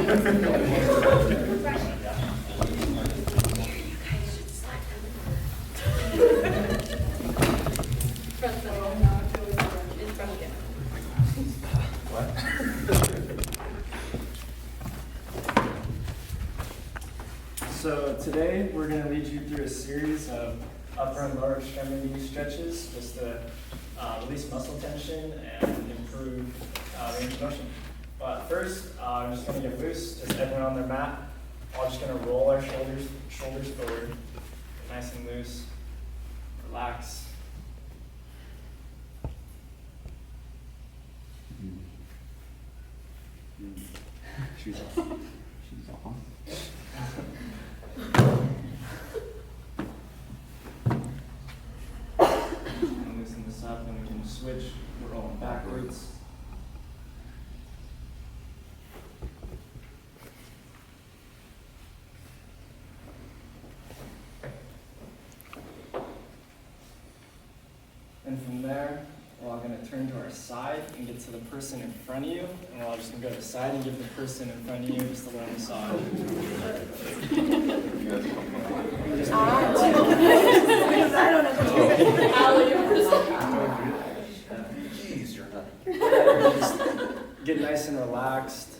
So today we're going to lead you through a series of upper and lower extremity stretches just to release muscle tension and improve range of motion. But first, I'm just going to get loose, just everyone on their mat. We're just going to roll our shoulders forward, nice and loose, relax. Shoes off. Shoes off. And loosen this up, and we can switch. We're rolling backwards. And from there, we're all going to turn to our side and get to the person in front of you. And we're all just going to go to the side and give the person in front of you just a little massage. Just get nice and relaxed.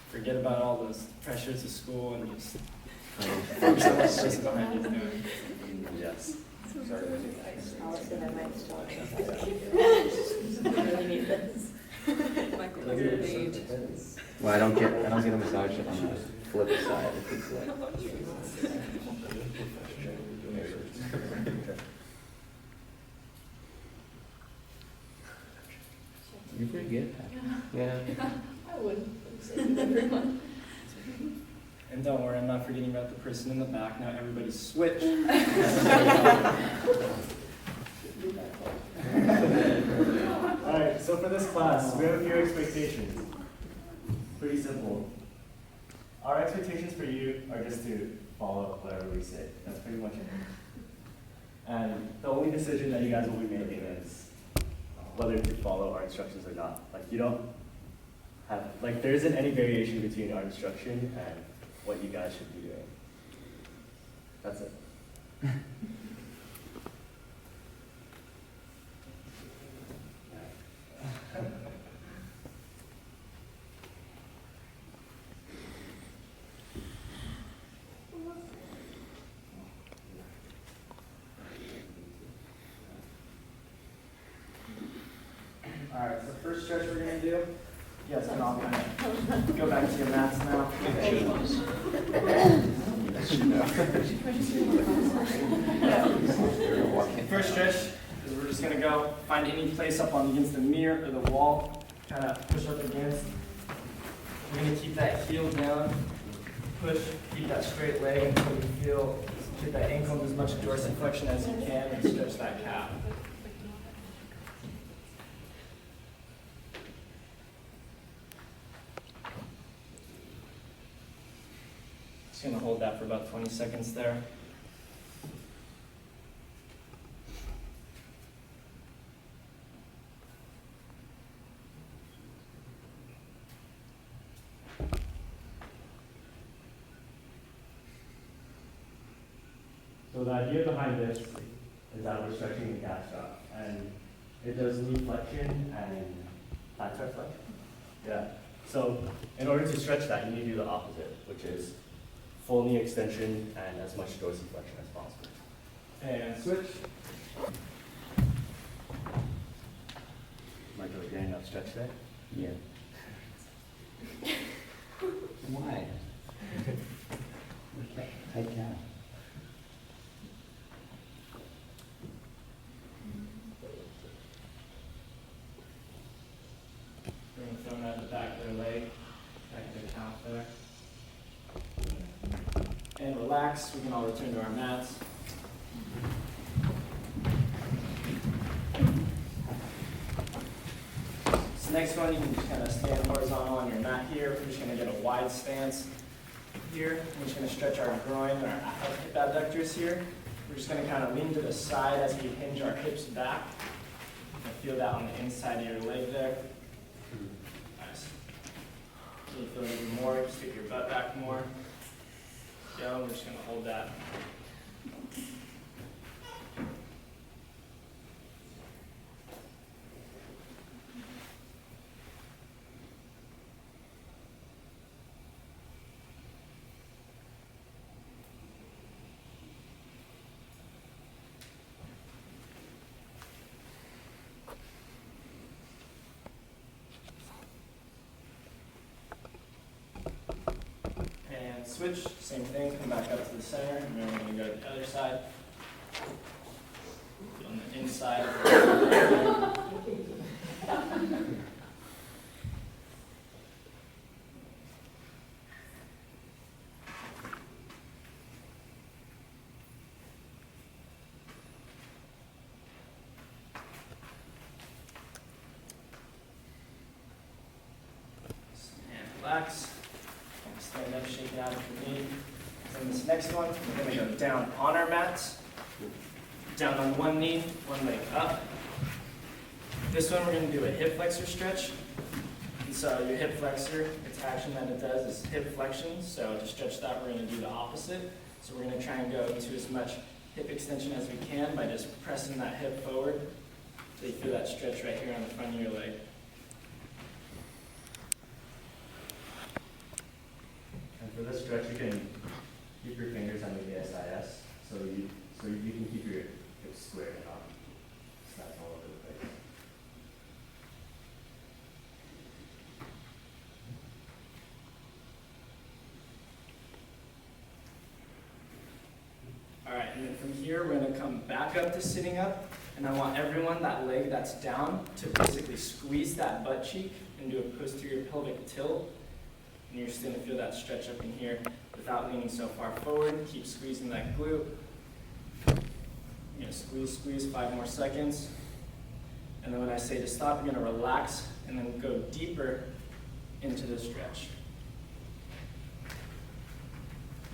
Forget about all those pressures of school and just focus on what the person behind you is doing. Yes. Allison, I might start. I really need this. Michael, what's your age? Well, I don't get a massage on the flip side. If it's like, you're pretty good. Yeah. I wouldn't say everyone. And don't worry, I'm not forgetting about the person in the back. Now everybody switch. Alright, so for this class, we have a few expectations. Pretty simple. Our expectations for you are just to follow whatever we say. That's pretty much it. And the only decision that you guys will be making is whether to follow our instructions or not. Like, you don't have, like, there isn't any variation between our instruction and what you guys should be doing. That's it. Alright, so first stretch we're going to do, you guys can all kind of go back to your mats now. First stretch is we're just going to go find any place up on against the mirror or the wall, kind of push up against. We're going to keep that heel down, push, keep that straight leg until you feel, get that ankle with as much dorsiflexion as you can and stretch that calf. Just going to hold that for about 20 seconds there. So the idea behind this is that we're stretching the calf strap, and it does knee flexion and backside flexion. Yeah. So in order to stretch that, you need to do the opposite, which is full knee extension and as much dorsiflexion as possible. And switch. Michael, are you getting enough stretch there? Yeah. Why? Tight calf. Bring the thumb out the back of their leg, back of their calf there. And relax, we can all return to our mats. This next one, you can just kind of stand horizontal on your mat here. We're just going to get a wide stance here. We're just going to stretch our groin and our hip abductors here. We're just going to kind of lean to the side as we hinge our hips back. You can feel that on the inside of your leg there. Nice. Can you feel it even more? Just take your butt back more. Go, we're just gonna hold that. And switch, same thing, come back up to the center, and then we're going to go to the other side. On the inside. And relax. Stand up, shake it out if you need. Then this next one, we're going to go down on our mats. Down on one knee, one leg up. This one we're going to do a hip flexor stretch. And so your hip flexor, its action that it does is hip flexion. So to stretch that, we're going to do the opposite. So we're going to try and go to as much hip extension as we can by just pressing that hip forward. So you feel that stretch right here on the front of your leg. And for this stretch, you can keep your fingers under the SIS, so you can keep your hips square and not snap all over the place. All right, and then from here, we're going to come back up to sitting up, and I want everyone, that leg that's down, to basically squeeze that butt cheek and do a posterior pelvic tilt. And you're just going to feel that stretch up in here without leaning so far forward. Keep squeezing that glute. You're going to squeeze, squeeze, 5 more seconds. And then when I say to stop, you're going to relax and then go deeper into the stretch.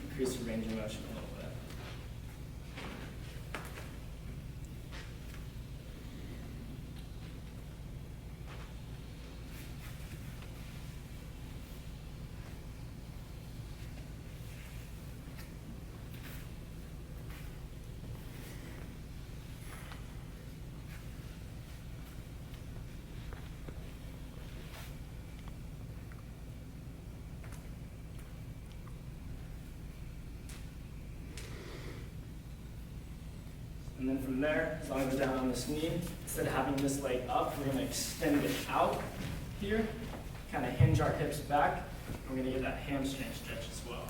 Increase your range of motion a little bit. And then from there, as long as we're down on this knee, instead of having this leg up, we're going to extend it out here, kind of hinge our hips back. We're going to get that hamstring stretch as well.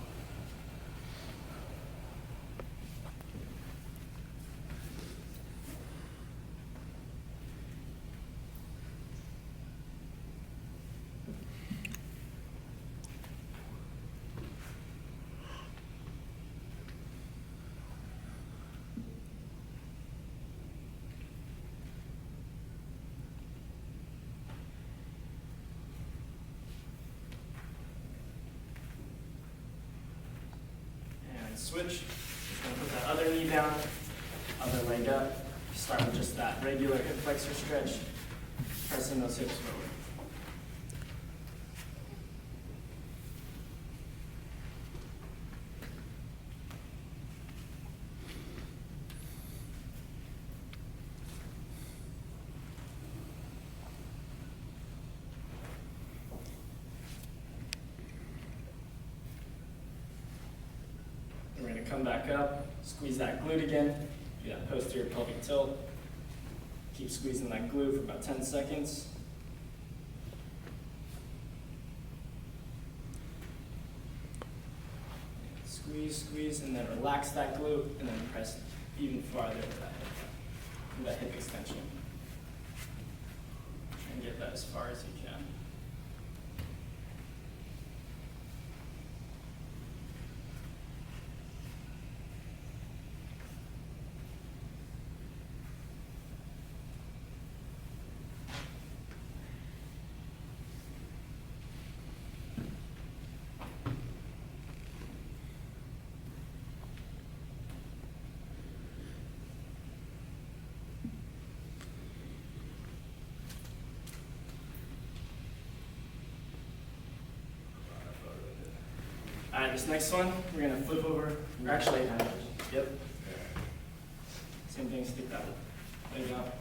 Switch. Just going to put that other knee down, other leg up. Start with just that regular hip flexor stretch, pressing those hips forward. We're going to come back up, squeeze that glute again, do that posterior pelvic tilt. Keep squeezing that glute for about 10 seconds. Squeeze, squeeze, and then relax that glute, and then press even farther with that hip extension. Try and get that as far as you can. right, this next one, we're gonna flip over, or actually, yep. Same thing, stick that leg out.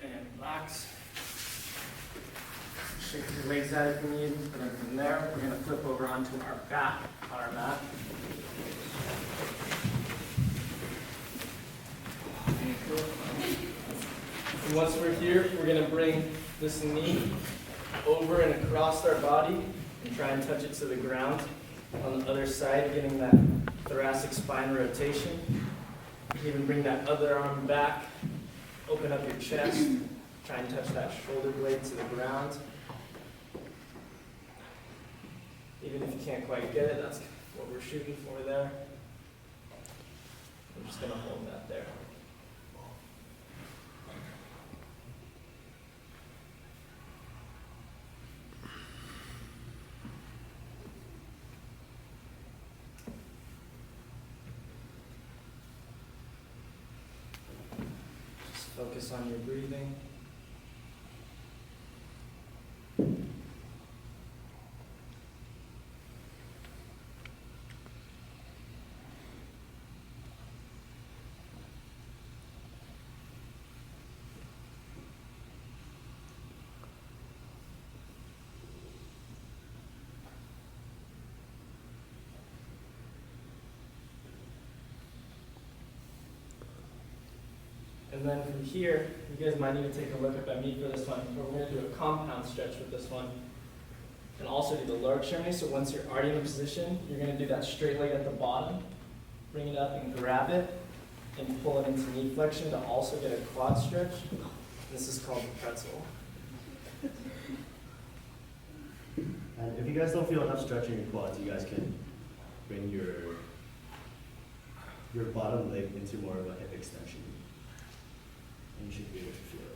And relax. Shake your legs out if you need, and then from there, we're gonna flip over onto our back on our mat. And once we're here, we're gonna bring this knee over and across our body and try and touch it to the ground. On the other side, getting that thoracic spine rotation. You can even bring that other arm back. Open up your chest, try and touch that shoulder blade to the ground. Even if you can't quite get it, that's what we're shooting for there. I'm just gonna hold that there. Focus on your breathing. And then from here, you guys might need to take a look up at me for this one. We're going to do a compound stretch with this one. And also do the lower extremity. So once you're already in a position, you're going to do that straight leg at the bottom. Bring it up and grab it and pull it into knee flexion to also get a quad stretch. This is called the pretzel. And if you guys don't feel enough stretching your quads, you guys can bring your bottom leg into more of a hip extension. And you should be able to feel it.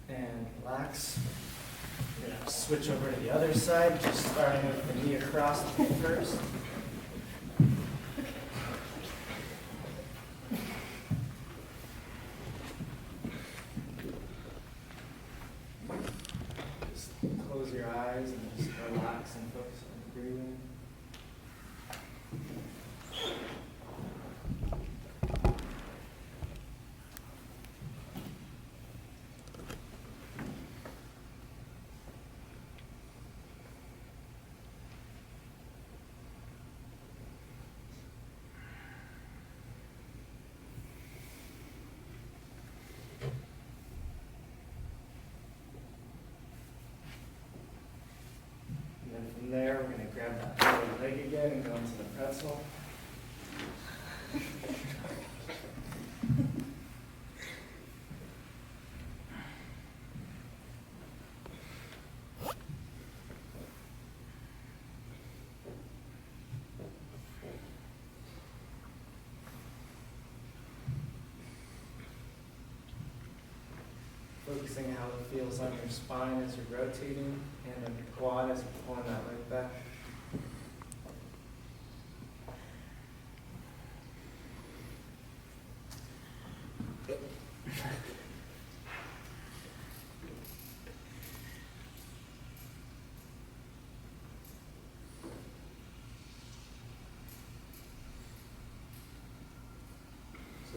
And relax. We're going to switch over to the other side, just starting with the knee across the knee first. Just close your eyes and just relax and focus on the breathing. And then from there, we're going to grab that lower leg again and go into the pretzel. Focusing how it feels on your spine as you're rotating and on your quad as you're pulling that leg back.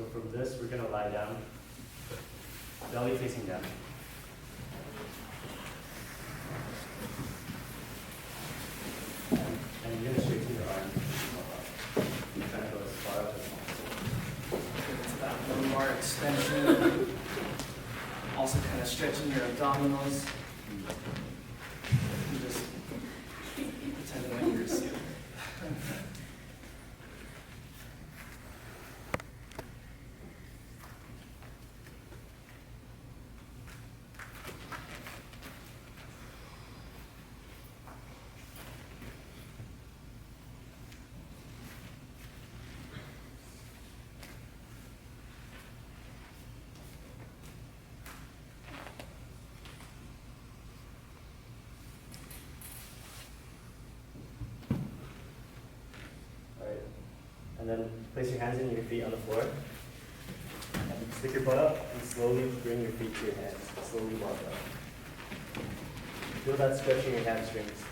So from this, we're gonna lie down, belly facing down. And you're gonna straighten your arm. You're trying to go as far up as possible. It's that lumbar extension. Also kind of stretching your abdominals. And just pretending like you're a sailor. Alright. And then place your hands in your feet on the floor. And stick your butt up and slowly bring your feet to your hands. Slowly walk up. Feel that stretch in your hamstrings.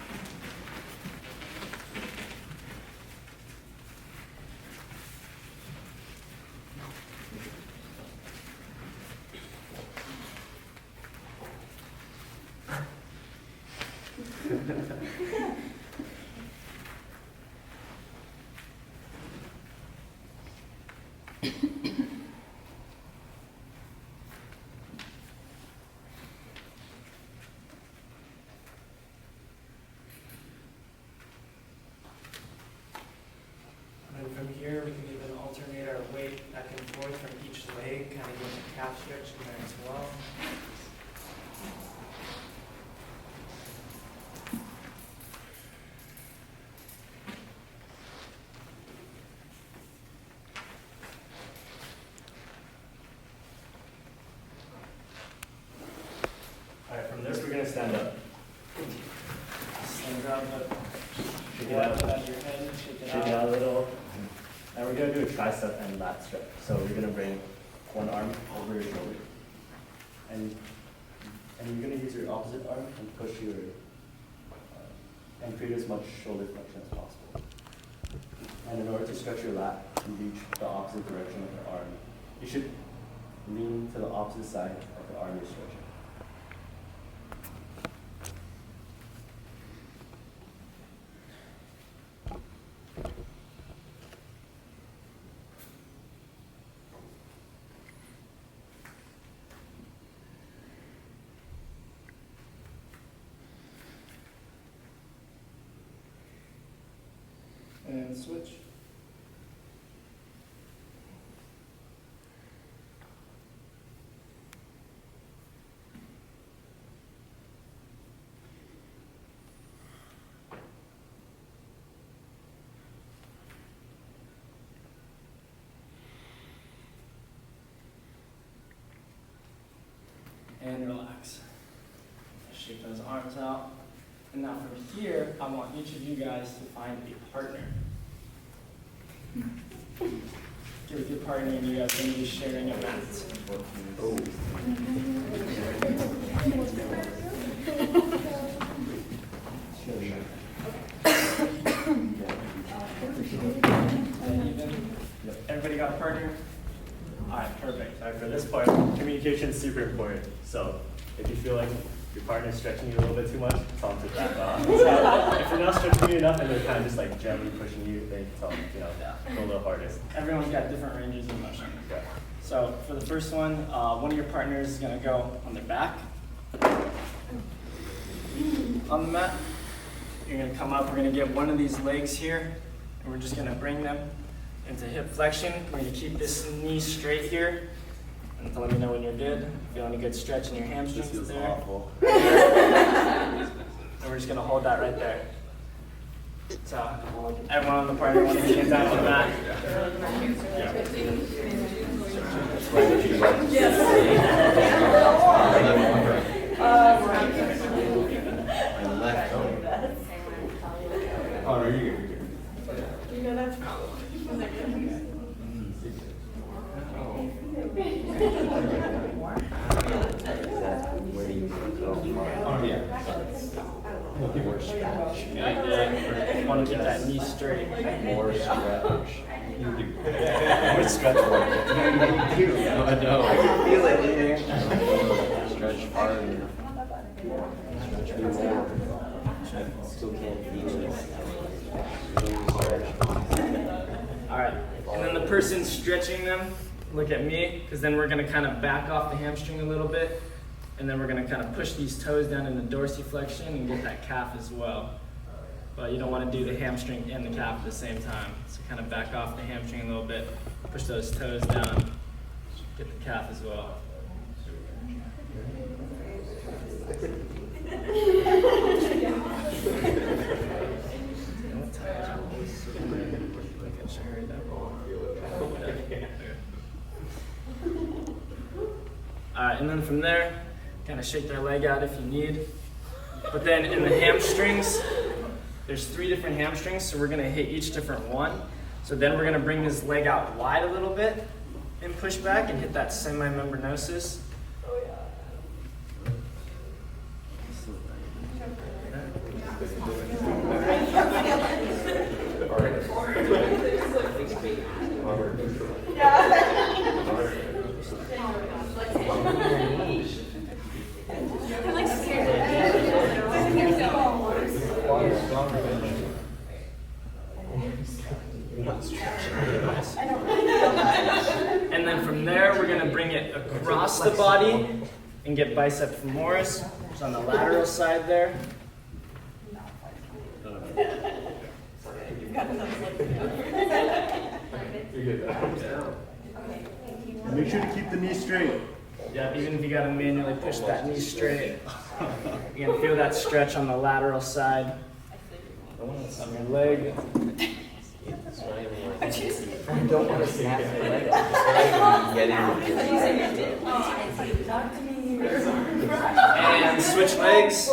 And from here, we can even alternate our weight back and forth from each leg, kind of getting a calf stretch in there as well. Alright, from this we're gonna stand up. Stand up, but Shake go it out. out of your head, shake it Shake it out out. a little. And we're gonna do a tricep and lat stretch. So we're gonna bring one arm over your shoulder. And you're gonna use your opposite arm and push your, and create as much shoulder flexion as possible. And in order to stretch your lat and reach the opposite direction of the arm, you should lean to the opposite side of the arm you're stretching. And switch. And relax. Shake those arms out. And now from here, I want each of you guys to find a partner. Get with your partner and you guys are going to be sharing a mat. Even? Everybody got a partner? Alright, perfect. Alright, for this part, communication is super important. So if you feel like your partner's stretching you a little bit too much, tell them to back off. So if you're not stretching you enough and they're kind of just like gently pushing you, then tell them, go a little harder. Everyone's got different ranges of motion. Yeah. So for the first one of your partners is going to go on their back. On the mat. You're going to come up. We're going to get one of these legs here. And we're just going to bring them into hip flexion. We're going to keep this knee straight here. And let me know when you're good. Feeling a good stretch in your hamstrings This feels there. awful. And we're just going to hold that right there. So everyone on the partner wants to get down on the mat. Oh, no, you're good. Where do you go? Oh, yeah. More stretch. Good. Want to keep that knee straight. More stretch. More stretch work. I know. I can feel it in there. Stretch harder. Stretch more. Still can't feel it. All right. And then the person stretching them, look at me, because then we're going to kind of back off the hamstring a little bit. And then we're going to kind of push these toes down in the dorsiflexion and get that calf as well. But you don't want to do the hamstring and the calf at the same time. So kind of back off the hamstring a little bit, push those toes down, get the calf as well. All right, and then from there, kind of shake their leg out if you need. But then in the hamstrings, there's 3 different hamstrings, so we're going to hit each different one. So then we're going to bring this leg out wide a little bit and push back and hit that semimembranosus. And then from there, we're going to bring it across the body and get bicep femoris, which is on the lateral side there. Make sure to keep the knee straight. Yep, even if you got to manually push that knee straight, you're going to feel that stretch on the lateral side on your leg. I don't want to snap my leg off. I get And switch legs.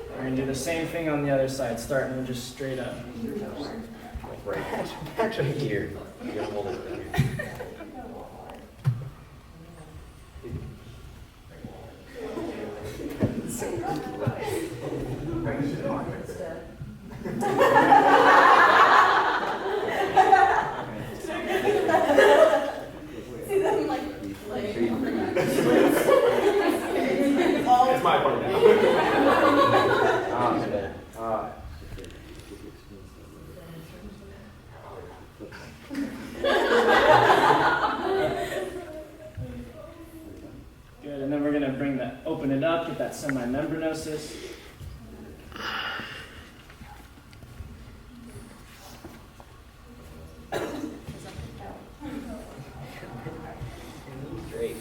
We're going to do the same thing on the other side, starting just straight up. Right. Actually, here. You gotta hold it right here. It's my part now. Good, and then we're going to bring that, open it up, get that semimembranosus. Great.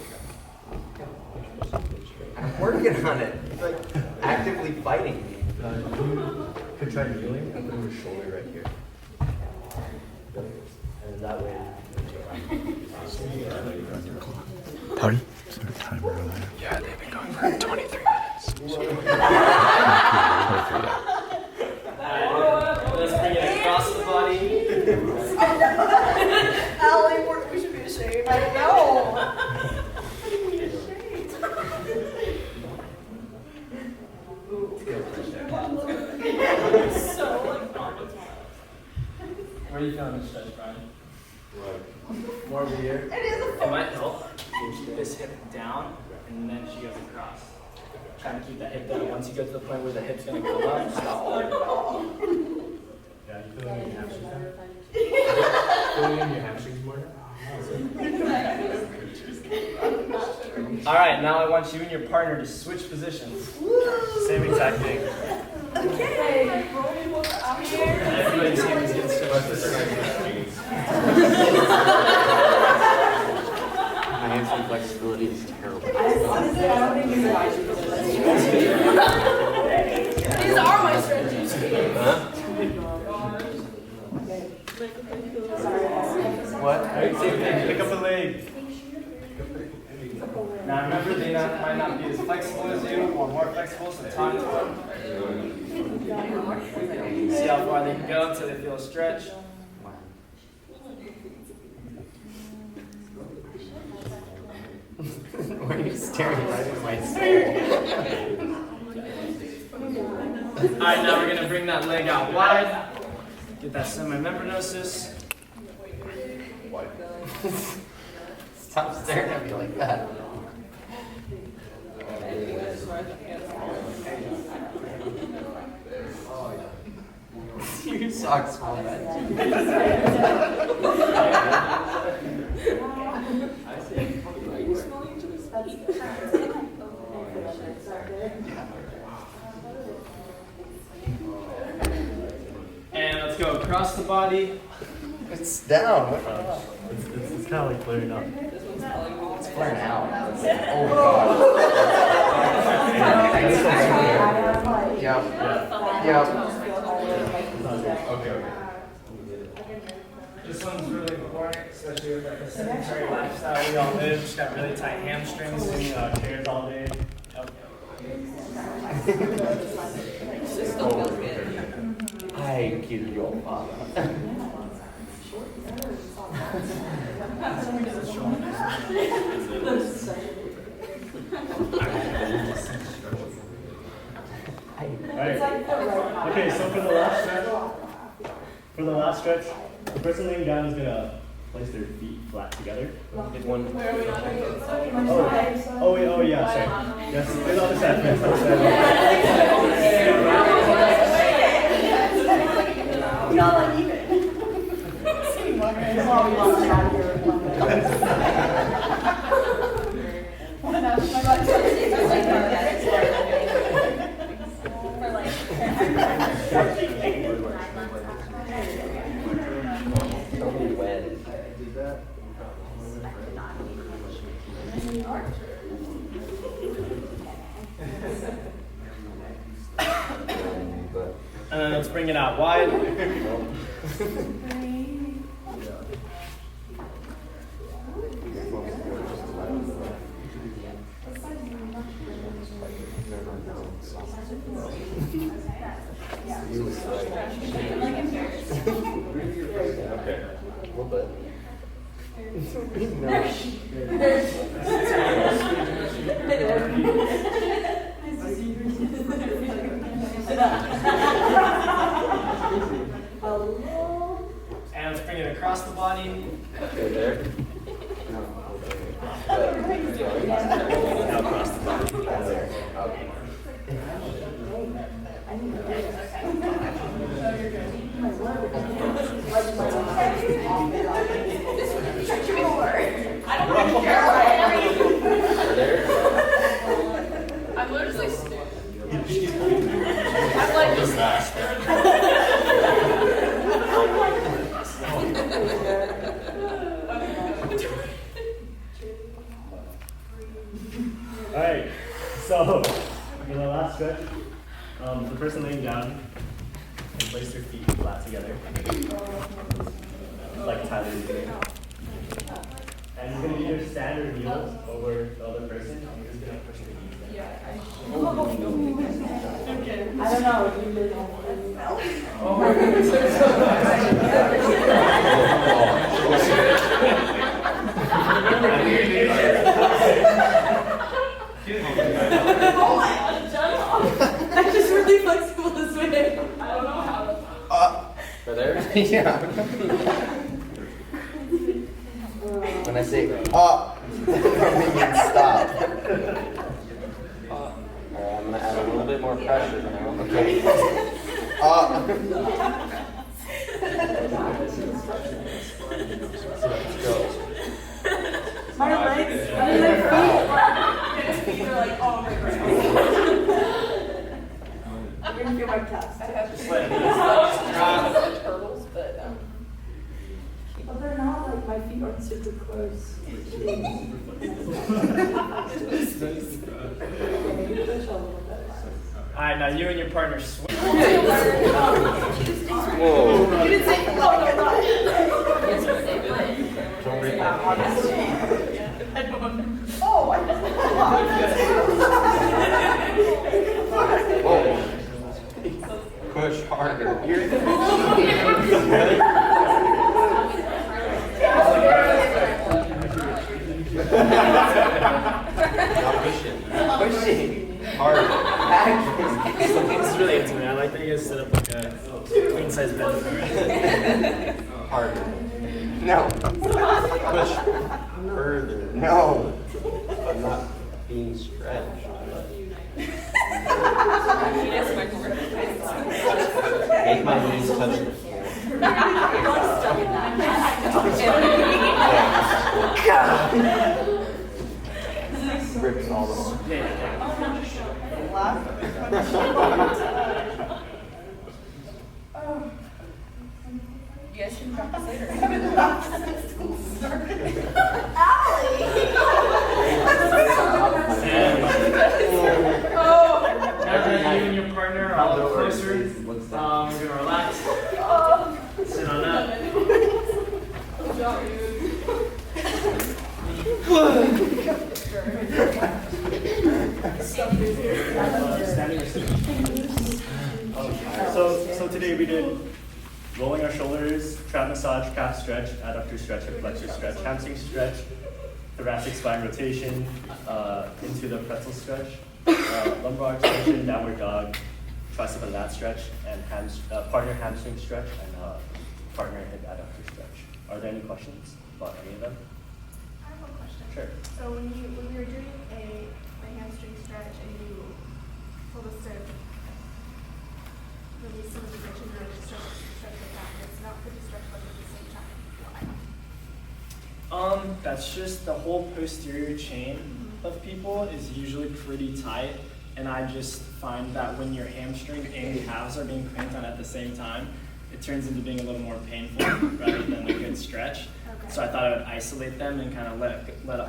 I'm working on it. It's like actively fighting me. Could try kneeling and put your shoulder right here. And that way. Pardon? Is there a timer on there? Yeah, they've been going for 23 minutes. Let's bring it across the body. Allie, we should be ashamed. I know. Where are you feeling the stretch, Brian? More over here. It is a It might help if you keep this hip down and then she goes across. Trying to keep that hip down. Once you get to the point where the hip's going to come up, stop. Yeah, you feeling your hamstrings now? Feeling in your hamstrings more now? All right, now I want you and your partner to switch positions. Same exact thing. Okay. Everybody's hands get stretched. My hamstring flexibility is terrible. These are my stretches. Huh? What? Pick up a leg. Now remember, they might not be as flexible as you, or more flexible, so talk to them. See how far they can go until they feel a stretch. Staring right at my soul. Alright, now we're gonna bring that leg out wide. Get that semimembranosus. Stop staring at me like that. Your socks smell bad. And let's go across the body. It's down. What? It's kind of like flaring up. It's flaring out. Oh god. Yep. Yep. Okay. This one's really important, especially with like a sedentary lifestyle we all live. Just got really tight hamstrings. Sitting chairs all day. Yep. I killed your father. Alright. Okay, so for the last stretch, the person laying down is gonna place their feet flat together. Get one. Oh yeah, sorry. Yes, there's other side. There's other side. We all like even. Don't be wet. And then let's bring it out wide. Okay. A little bit. And let's bring it across the body. Okay, there. Now across the body. There. Okay. I'm literally just like, I'm like just Alright, so for the last stretch, the person laying down can place their feet flat together, like Tyler's doing. And he's going to either stand or kneel over the other person, and you're just going to push the knees down. I don't know. You live I'm just really flexible this way. I don't know how. For there? Yeah. When I say up, that means stop. Alright, I'm gonna add a little bit more pressure now. Okay. Up. Let's go. My legs, my feet are like all my I'm gonna feel my calves. I have Just let it turtles, but well, they're not like my feet aren't super close. Alright, now you and your partner swing. Whoa. You didn't say no, no, Don't break my Oh, I Whoa. Push harder. You're No. Push further. No. I'm not being stretched. Make my knees touch the floor. Rips all the You guys can practice later. Now that you and your partner are a little closer, we're gonna relax. Sit on that. Standing or sitting? So today we did rolling our shoulders, trap massage, calf stretch, adductor stretch, and flexor stretch, hamstring stretch, thoracic spine rotation, into the pretzel stretch, lumbar extension, downward dog, tricep and lat stretch, and partner hamstring stretch, and partner hip adductor stretch. Are there any questions about any of them? I have a question. Sure. So when we were doing a hamstring stretch and you told us to release some of the tension or just stretch the back, it's not pretty stretch but at the same time. That's just the whole posterior chain of people is usually pretty tight, and I just find that when your hamstring and calves are being cranked on at the same time, it turns into being a little more painful rather than a good stretch. Okay. So I thought I would isolate them and kind of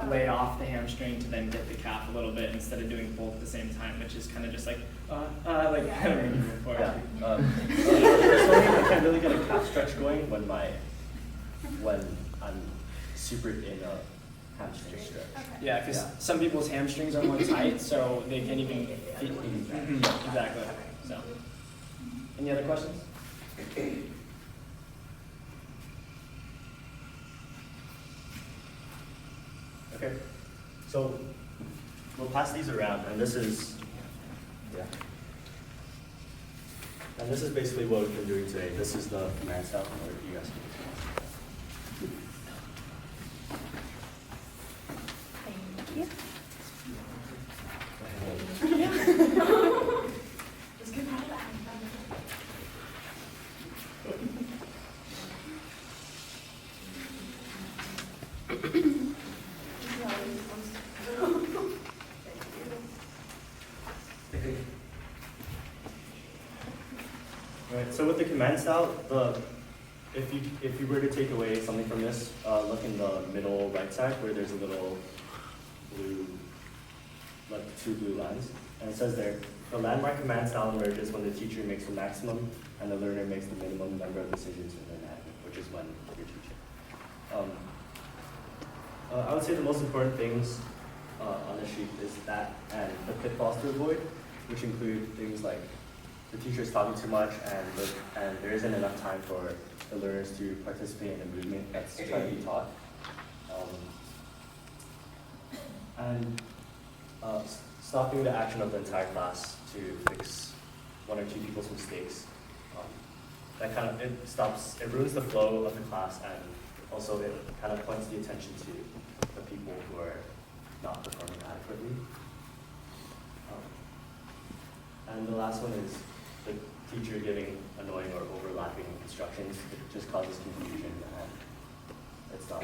lay off the hamstring to then get the calf a little bit instead of doing both at the same time, which is kind of just like kind of moving forward. Yeah. Personally, I can't really get a calf stretch going when I'm super in a hamstring stretch. Yeah, because Yeah. some people's hamstrings are more tight, so they can't even. Exactly. So, any other questions? Okay, so we'll pass these around, and this is, and this is basically what we've been doing today. This is the command style, or you guys can. Right. So with the command style, if you were to take away something from this, look in the middle right side where there's a little blue, like two blue lines, and it says there, the landmark command style emerges when the teacher makes the maximum and the learner makes the minimum number of decisions in the anatomy, which is when you're teaching. I would say the most important things on the sheet is that and the pitfalls to avoid, which include things like the teacher is talking too much and there isn't enough time for the learners to participate in the movement that's trying to be taught. Stopping the action of the entire class to fix one or two people's mistakes. That kind of, it ruins the flow of the class, and also it kind of points the attention to the people who are not performing adequately. And the last one is the teacher giving annoying or overlapping instructions. It just causes confusion, and it's not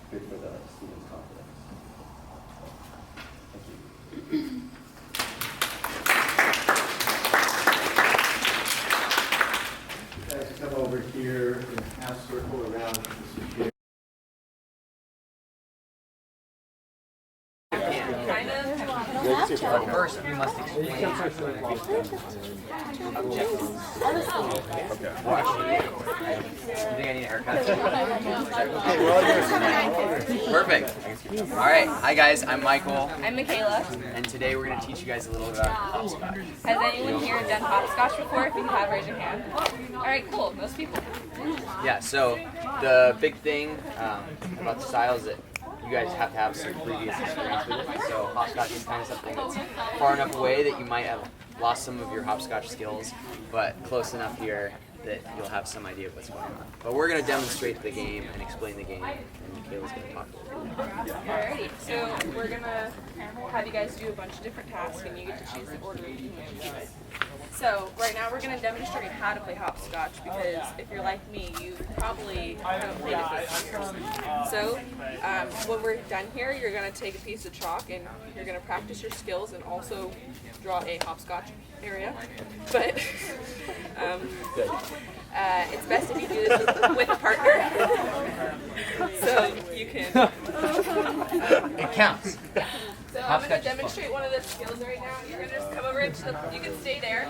good for the students' confidence. Thank you. Guys, come over here and half circle around Mr. Chair. First, we must explain objectives. You think I need a haircut? Perfect. All right. Hi, guys. I'm Michael. I'm Michaela. And today we're going to teach you guys a little about hopscotch. Has anyone here done hopscotch before? If you have, raise your hand. All right, cool. Most people. Yeah, so the big thing about the style is that you guys have to have some previous experience with it. So hopscotch is kind of something that's far enough away that you might have lost some of your hopscotch skills, but close enough here that you'll have some idea of what's going on. But we're going to demonstrate the game and explain the game, and Michaela's going to talk about it. Alrighty, so we're gonna have you guys do a bunch of different tasks, and you get to choose the order in which you do it. So right now we're gonna demonstrate how to play hopscotch, because if you're like me, you probably haven't played it this year. So when we're done here, you're gonna take a piece of chalk and you're gonna practice your skills and also draw a hopscotch area. But it's best if you do this with a partner, so you can. It counts. So I'm going to demonstrate one of the skills right now. You're going to just come over into the, you can stay there,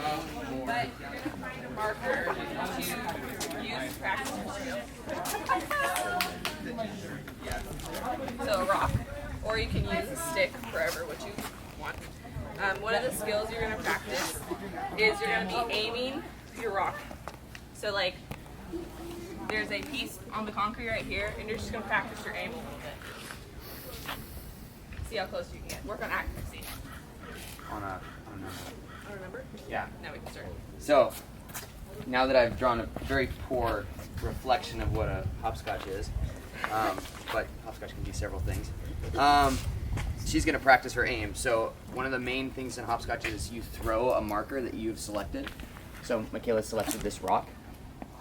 but you're going to find a marker to use to practice your skill. So a rock, or you can use a stick, wherever what you want. One of the skills you're going to practice is you're going to be aiming your rock. So like, there's a piece on the concrete right here, and you're just going to practice your aim a little bit. See how close you can get. Work on accuracy. On a Remember? yeah. Now we can start. So, now that I've drawn a very poor reflection of what a hopscotch is, but hopscotch can be several things, she's going to practice her aim. So, one of the main things in hopscotch is you throw a marker that you've selected. So, Michaela selected this rock.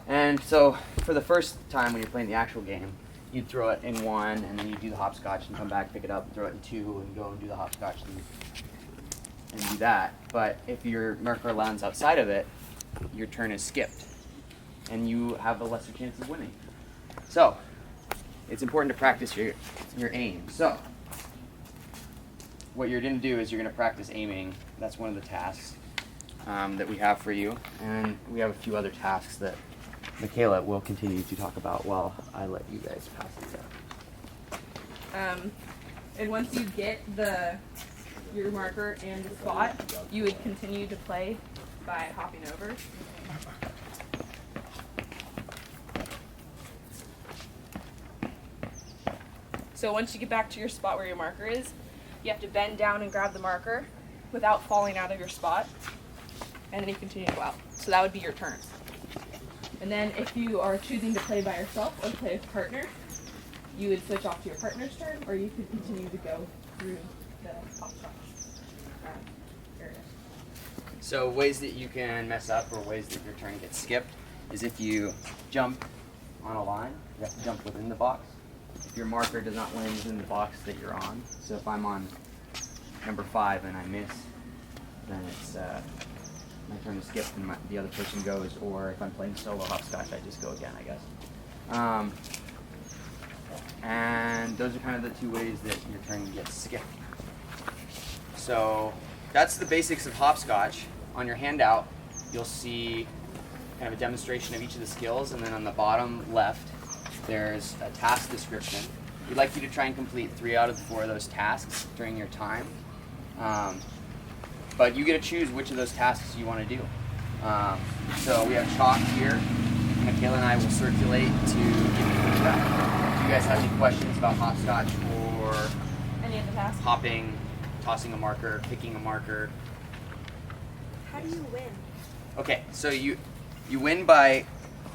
And so, for the first time when you're playing the actual game, you'd throw it in one, and then you do the hopscotch and come back, pick it up, and throw it in two, and go and do the hopscotch and do that. But if your marker lands outside of it, your turn is skipped, and you have a lesser chance of winning. So, it's important to practice your aim. So, what you're going to do is you're going to practice aiming. That's one of the tasks that we have for you, and we have a few other tasks that Michaela will continue to talk about while I let you guys pass these out. And once you get your marker and the spot, you would continue to play by hopping over. So once you get back to your spot where your marker is, you have to bend down and grab the marker without falling out of your spot, and then you continue to go out. So that would be your turn. And then if you are choosing to play by yourself or play with a partner, you would switch off to your partner's turn, or you could continue to go through the hopscotch area. So ways that you can mess up, or ways that your turn gets skipped, is if you jump on a line, you have to jump within the box. If your marker does not land within the box that you're on, so if I'm on number 5 and I miss, then it's my turn is skipped and the other person goes, or if I'm playing solo hopscotch, I just go again, I guess. And those are kind of the two ways that your turn gets skipped. So that's the basics of hopscotch. On your handout, you'll see kind of a demonstration of each of the skills, and then on the bottom left, there's a task description. We'd like you to try and complete 3 out of the 4 of those tasks during your time. But you get to choose which of those tasks you want to do. So we have chalk here. Michaela and I will circulate to give you feedback. Do you guys have any questions about hopscotch or Any of the tasks? hopping, tossing a marker, picking a marker? How do you win? Okay, so you win by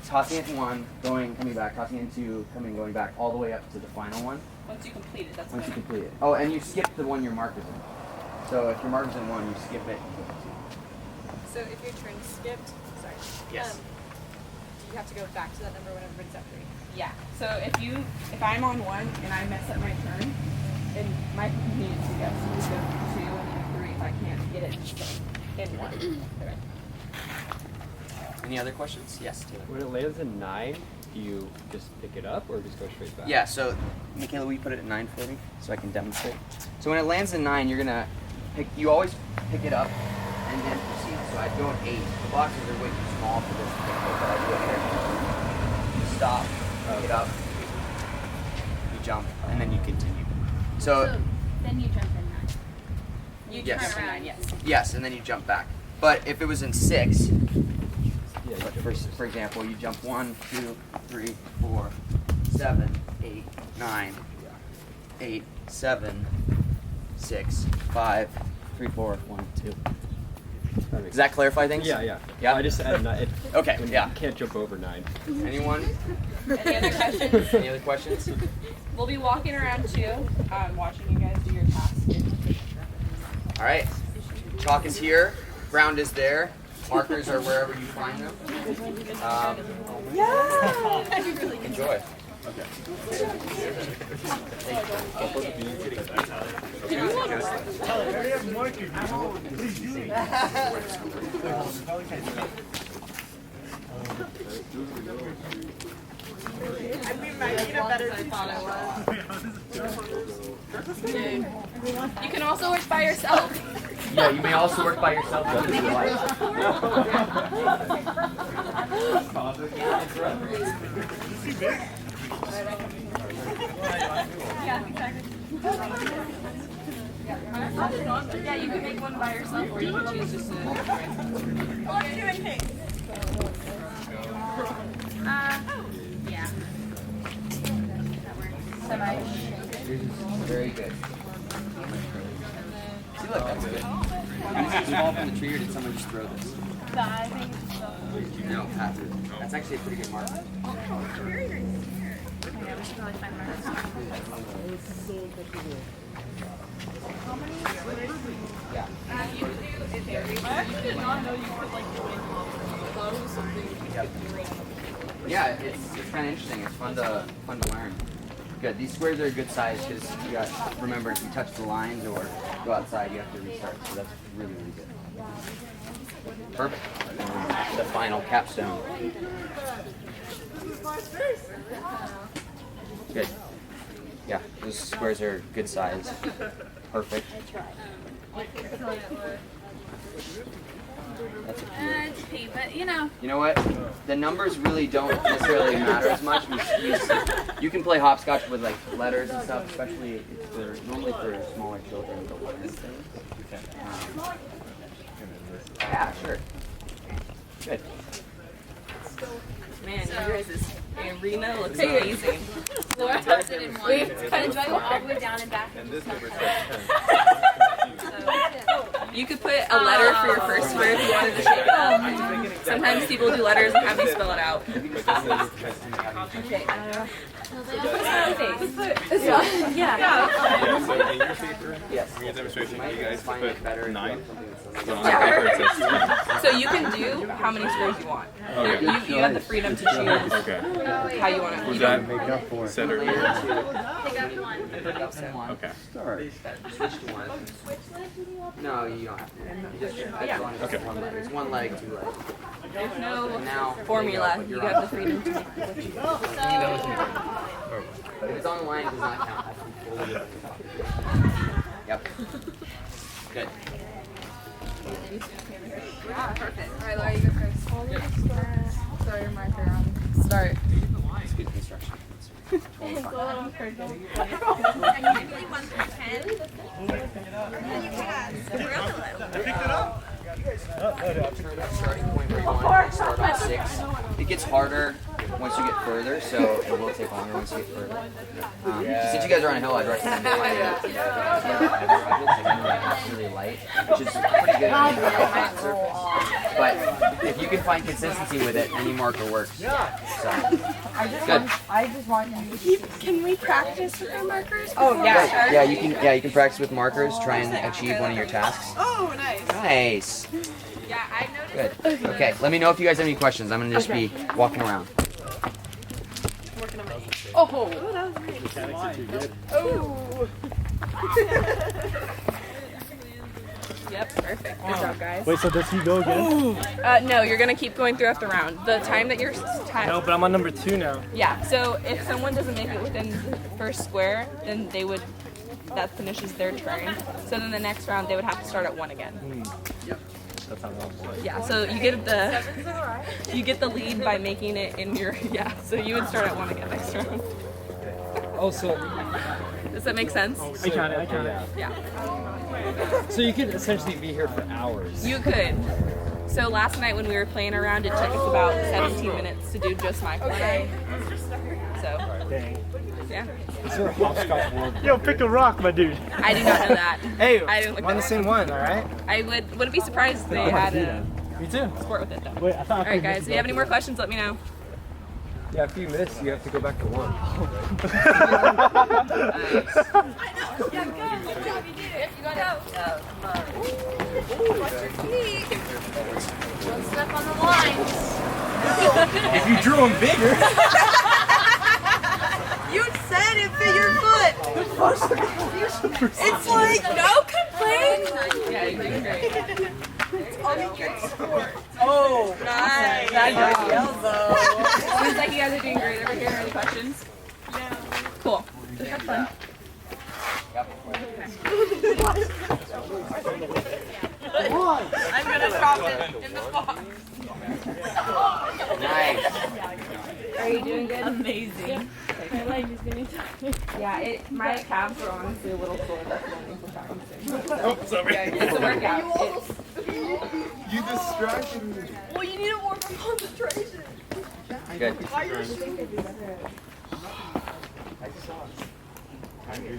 tossing it in one, coming back, tossing it in two, coming, going back, all the way up to the final one. Once you complete it, that's Once you winning. complete it. Oh, and you skip the one your marker's in. So if your marker's in 1, you skip it. So if your turn is skipped, sorry. Yes. Do you have to go back to that number when everybody's at 3? Yeah. So if I'm on 1 and I mess up my turn, and my continues to go, so we go 2 and then 3 if I can't get it in 1. Any other questions? Yes, Taylor. When it lands in 9, do you just pick it up or just go straight back? Yeah, so Michaela, will you put it at 9 for me so I can demonstrate? So when it lands in 9, you're gonna you always pick it up and then proceed. So I'd go at 8. The boxes are way too small for this thing, but I do it here. You stop, pick it up, you jump, and then you continue. So then you jump in 9. You Yes. turn around, yes. yes, and then you jump back. But if it was in 6, Yeah, for example, you jump 1, 2, 3, 4, 7, 8, 9, 8, 7, 6, 5, 3, 4, 1, 2. Does that clarify things? Yeah. Yeah? I just added 9. Okay, yeah. Can't jump over 9. Anyone? Any other questions? Any other questions? We'll be walking around too, watching you guys do your tasks. All right. Chalk is here. Ground is there. Markers are wherever you find them. Enjoy. You can also work by yourself. Yeah, you may also work by yourself if you like. Yeah, you can make one by yourself, or you can choose just to. Yeah. Very good. See, look, that's good. Did this fall from the tree, or did someone just throw this? I think so. No, that's actually a pretty good marker. Yeah, we should probably find markers. Yeah. I actually did not know you could like join clubs. That was something you could do randomly. Yeah, it's kind of interesting. It's fun to learn. Good. These squares are a good size because you got remember if you touch the lines or go outside, you have to restart. So that's really good. Perfect. And the final capstone. Good. Yeah, those squares are good size. Perfect. That's a P. It's a P, but you know. You know what? The numbers really don't necessarily matter as much. You can play hopscotch with like letters and stuff, especially normally for smaller children to learn things. Yeah, sure. Good. Man, yours arena looks amazing. Laura tested in one. We've kind of go all the way down and back. You could put a letter for your first square if you wanted to shape it up. Sometimes people do letters and have you spell it out. Okay. Yeah. Yes. Demonstration, you guys put 9. So you can do how many squares you want. You have the freedom to choose how you want it. Was that center? Okay. Switch to one. No, you don't have to. You just, as long as it's one leg. It's one leg, 2 legs. There's no Now, formula. You have the freedom to make what you want. If it's on the line, it does not count. I can fully Yep. Good. Yeah, perfect. All right, Laura, you go first. Throw your marker on. Start. It's good construction. It's totally fine. Starting point where you want to start on 6. It gets harder once you get further, so it will take longer once you get further. Since you guys are on a hill, I'd recommend doing it. It's really light, which is pretty good. But if you can find consistency with it, any marker works. So, good. Can we practice with our markers? Oh yeah. Yeah, you can practice with markers. Try and achieve one of your tasks. Oh, nice. Nice. Yeah, I noticed. Good. Okay. Let me know if you guys have any questions. I'm gonna just be walking around. Oh, that was great. Oh. Yep, perfect. Good job, guys. Wait, so does he go again? No, you're gonna keep going throughout the round. The time that you're No, but I'm on number 2 now. Yeah. So if someone doesn't make it within the first square, then they would. That finishes their turn. So then the next round they would have to start at 1 again. Yep. That's how long. Yeah. So you get the lead by making it in your So you would start at 1 again next round. Oh, so Does that make sense? I count it. Yeah. so you could essentially be here for hours. You could. So last night when we were playing around, it took us about 17 minutes to do just my play. So. Dang. Yeah. Is there a hopscotch world? Yo, pick a rock, my dude. I do not know that. Hey, I didn't look we're on the that same one, all right? I wouldn't be surprised if they had a Me too. sport with it though. Wait, I thought All right, guys. If you have any more questions, let me know. Yeah, if you miss, you have to go back to one. Don't step on the lines. If you drew them bigger. You said it fit your foot. It's like no complaint. Yeah, you're doing great. Oh, nice. Seems like you guys are doing great over here. Any questions? No. Cool. Just have fun. I'm gonna drop it in the box. Nice. Are you doing good? Amazing. My leg is gonna die. Yeah, my calves are honestly a little sore. That's one ankle calf. Oh, sorry. It's a workout. You distracted me. Well, you need a more concentration. Good.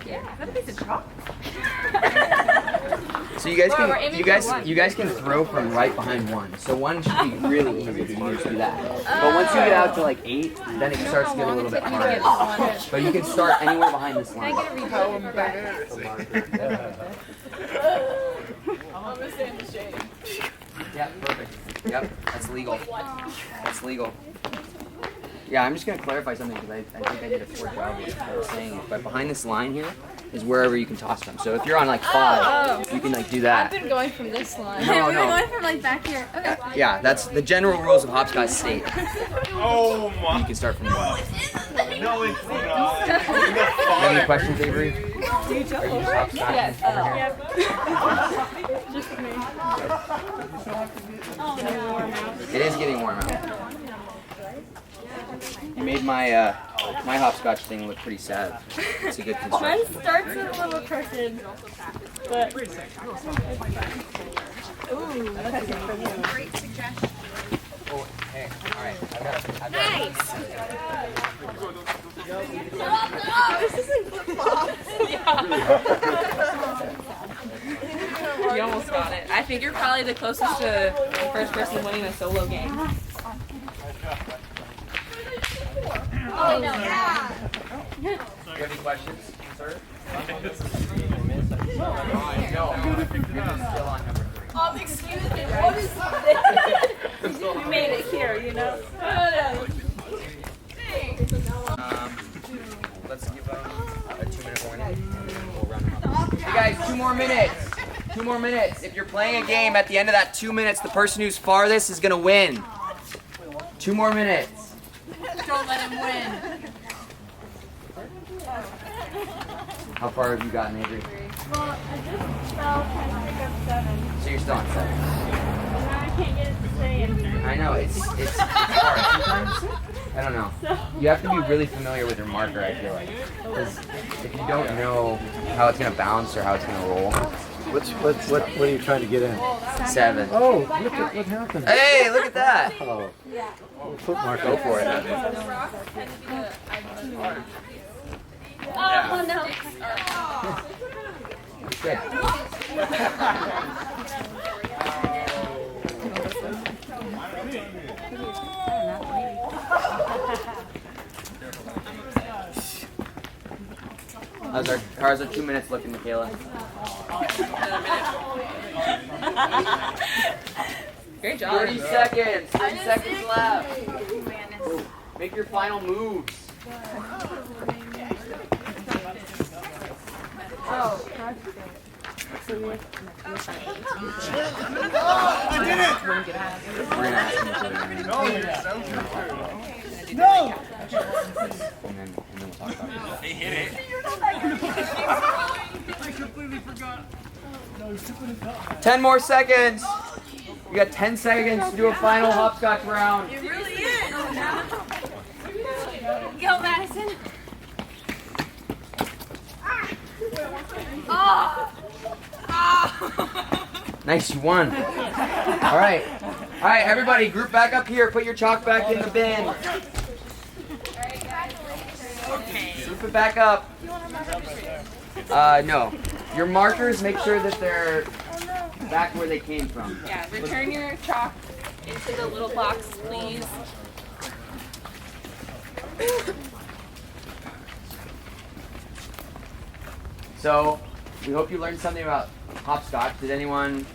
Yeah, that piece of chalk. So you guys Laura, we're can aiming for one. you guys can throw from right behind one. So one should be really easy to use do that. But once you get out to like 8, then it starts to get a little bit harder. But you can start anywhere behind this line. I'm gonna stay in the shade. Yeah, perfect. Yep, that's legal. That's legal. Yeah, I'm just gonna clarify something because I think I did a poor job of saying it. But behind this line here is wherever you can toss from. So if you're on like 5, you can like do that. I've been going from this line. No, We were no. going from like back here. Okay. Yeah, that's the general rules of hopscotch state. Oh my. You can start from 1. No, it's not. You have any questions, Avery? Do you jump over? Yes. Just me. It is getting warm out. You made my my hopscotch thing look pretty sad. It's a good construction. Mine starts a little crooked, but Great suggestion. Oh, hey, all right. I've got nice. This isn't You almost got it. I think you're probably the closest to the first person winning a solo game. Oh no. Yeah. Do you have any questions, sir? excuse me. What is this? We made it here, you know. Let's give them a 2-minute warning and we'll run them up. Hey guys, 2 more minutes. 2 more minutes. If you're playing a game at the end of that 2 minutes, the person who's farthest is gonna win. 2 more minutes. Don't let him win. How far have you gotten, Avery? Well, I just fell trying to pick up 7. So you're still on 7. And now I can't get it to stay in. I know, it's hard sometimes. I don't know. You have to be really familiar with your marker, I feel like. Because if you don't know how it's going to bounce or how it's going to roll. What are you trying to get in? 7. Oh, look at what happened. Hey, look at that. Oh, footmark. Go for it. Oh no. Good. How's our 2 minutes looking, Michaela? Great job. 30 seconds. 30 seconds left. Make your final moves. I did it! We're gonna ask him to No! and then we'll talk about it. He hit it. I completely forgot. No, he's tipping it up. 10 more seconds. You got 10 seconds to do a final hopscotch round. It really is. Go, Madison. Nice, you won. All right, everybody, group back up here. Put your chalk back in the bin. Swoop it back up. No. Your markers, make sure that they're back where they came from. Yeah, return your chalk into the little box, please. So, we hope you learned something about hopscotch. Did anyone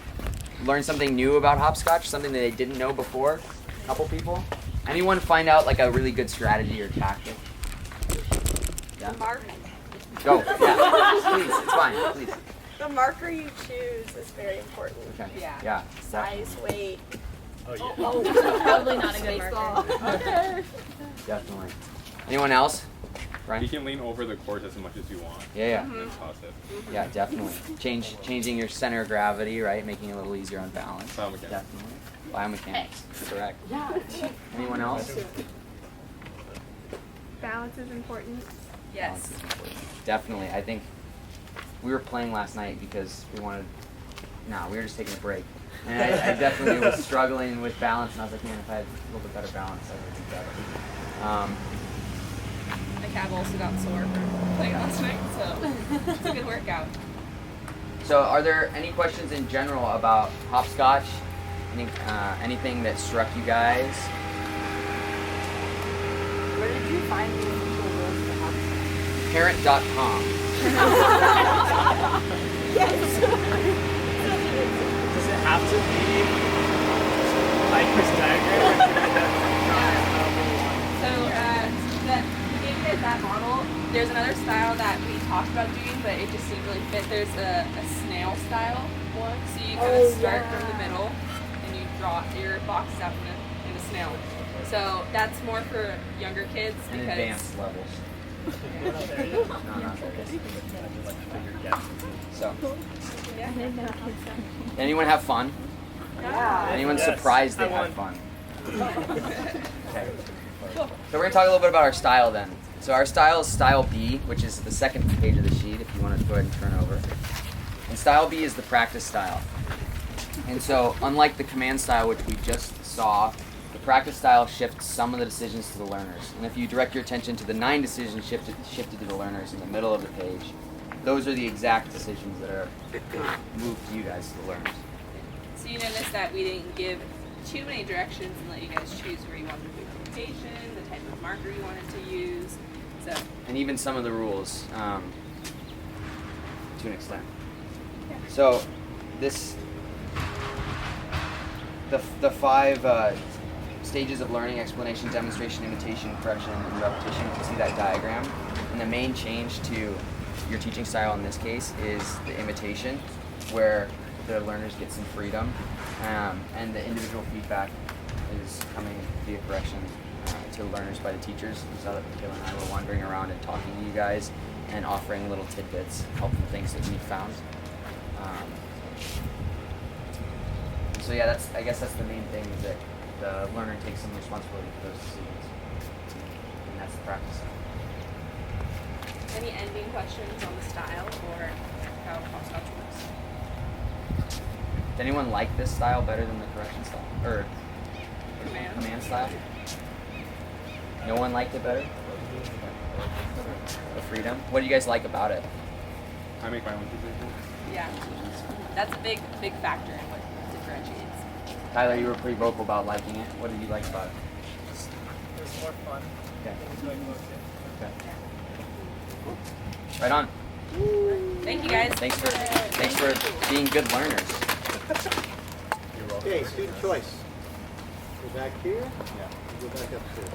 learn something new about hopscotch? Something that they didn't know before? A couple people? Anyone find out like a really good strategy or tactic? Yeah? The marker. Go. Yeah. Please, it's fine. Please. The marker you choose is very important. Okay. Yeah. Yeah. Size, weight. Oh, yeah. Oh, probably not a good marker. Definitely. Anyone else? Brian? You can lean over the course as much as you want. Yeah. And then toss it. Yeah, definitely. Changing your center of gravity, right? Making it a little easier on balance. Biomechanics. Definitely. Biomechanics. Correct. Yeah. Anyone else? Balance is important. Yes. Balance is important. Definitely. I think we were playing last night because we wanted. We were just taking a break. And I definitely was struggling with balance, and I was like, man, if I had a little bit better balance, I would be better. My calf also got sore from playing last night, so it's a good workout. So, are there any questions in general about hopscotch? Anything that struck you guys? Where did you find the official rules for hopscotch? Parent.com. Does it have to be like this diagram? So, we gave you guys that model. There's another style that we talked about doing, but it just didn't really fit. There's a snail style one. So you kind of start from the middle and you draw your box out in a snail. So that's more for younger kids And because advanced levels. No, not there. So, anyone have fun? Yeah. Anyone Yes, surprised they I had won. fun? Okay. So we're gonna talk a little bit about our style then. So our style is style B, which is the second page of the sheet, if you want to go ahead and turn over. And style B is the practice style. And so unlike the command style, which we just saw, the practice style shifts some of the decisions to the learners. And if you direct your attention to the 9 decisions shifted to the learners in the middle of the page, those are the exact decisions that are moved to you guys, the learners. so you notice that we didn't give too many directions and let you guys choose where you wanted to do implementation, the type of marker you wanted to use. So And even some of the rules, to an extent. So this, the 5 stages of learning: explanation, demonstration, imitation, correction, and repetition. You can see that diagram. And the main change to your teaching style in this case is the imitation, where the learners get some freedom, and the individual feedback is coming via correction to learners by the teachers. We saw that Kayla and I were wandering around and talking to you guys and offering little tidbits, helpful things that we found. So yeah, I guess that's the main thing, is that the learner takes some responsibility for those decisions. And that's the practice. any ending questions on the style or how hopscotch works? Does anyone like this style better than the correction style? Or command style? No one liked it better? The freedom? What do you guys like about it? I make my own decisions. Yeah, that's a big factor in what differentiates. Tyler, you were pretty vocal about liking it. What did you like about it? It was more fun. Okay. It was going okay. Okay. Right on. Thank you guys. Thanks for being good learners. Okay, student choice. Go back here. Yeah. Go back upstairs.